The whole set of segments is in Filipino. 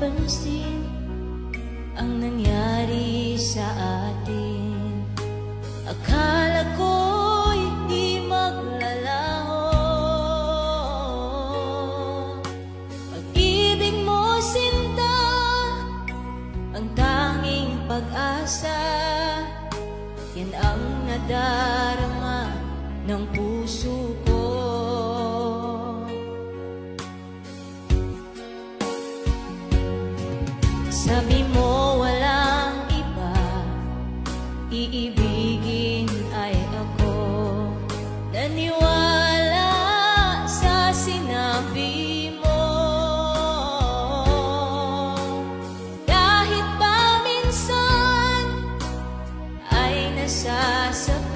napansin ang nangyari sa atin. Akala ko'y di maglalaho. Pag-ibig mo, sinta, ang tanging pag-asa. Yan ang nadarama ng puso ko. Sabi mo walang iba, iibigin ay ako. Naniwala sa sinabi mo. Kahit pa minsan ay nasasaktan,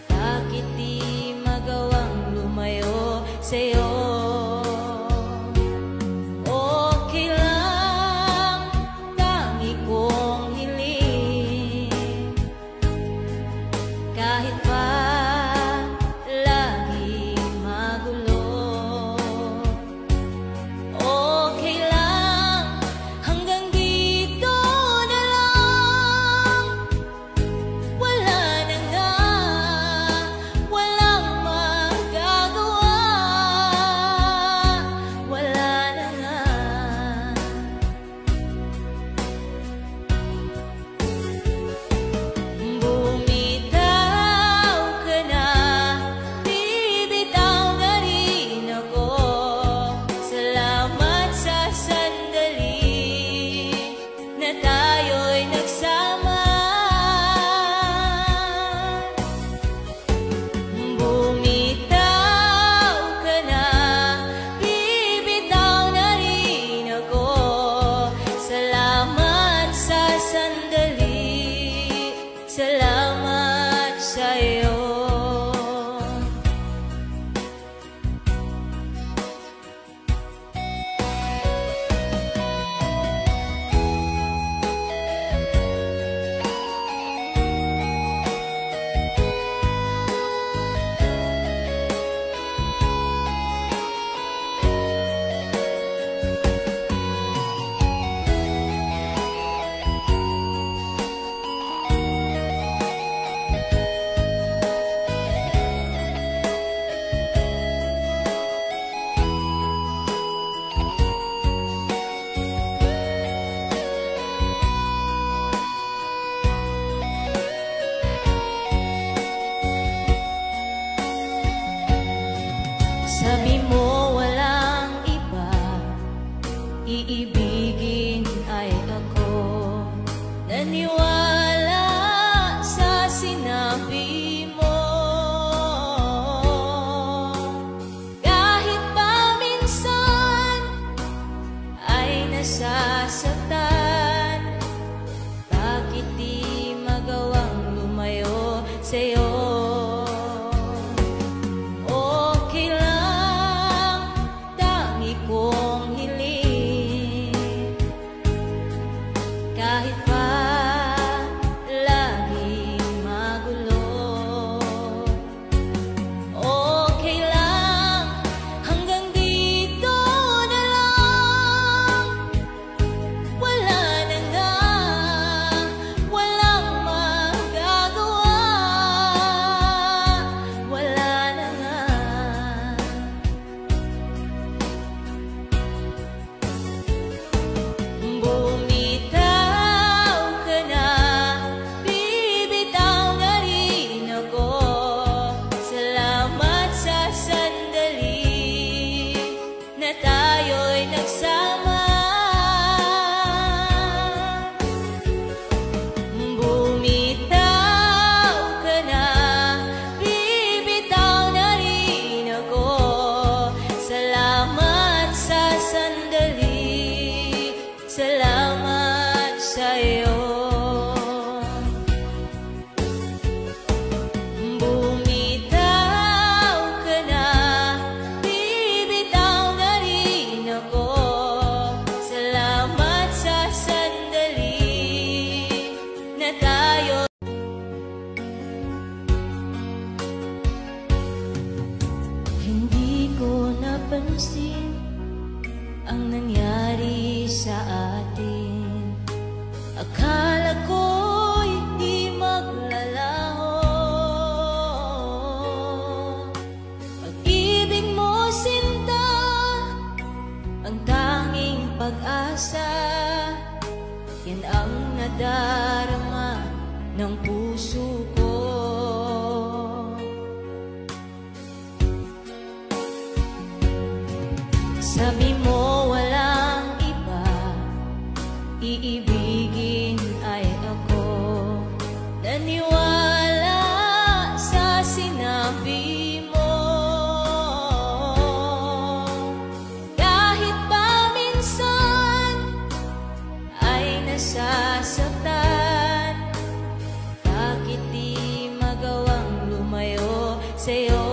bakit di magawang lumayo sa'yo? Kahit pa laging magulo, okay lang, hanggang dito na lang. Wala na nga, walang magagawa. Wala na nga. Salamat sa'yo. Sabi mo walang iba, iibigin ay ako. Naniwala sa sinabi mo. Kahit pa minsan ay nasasaktan, bakit di magawang lumayo sa'yo? Kahit pa laging magulo, okay lang, hanggang dito na lang. Wala na nga, walang magagawa. Wala na nga. Tayo'y nagsama. Bumitaw ka na, bibitaw na rin ako. Salamat sa sandali, salamat sa'yo. Hindi ko napansin ang nangyari pag-asa, yan ang nadarama ng puso ko. Sabi mo walang iba, iibigin ay ako. Naniwala sa sinabi mo, kahit pa minsan ay nasasaktan. Bakit di magawang lumayo sa'yo?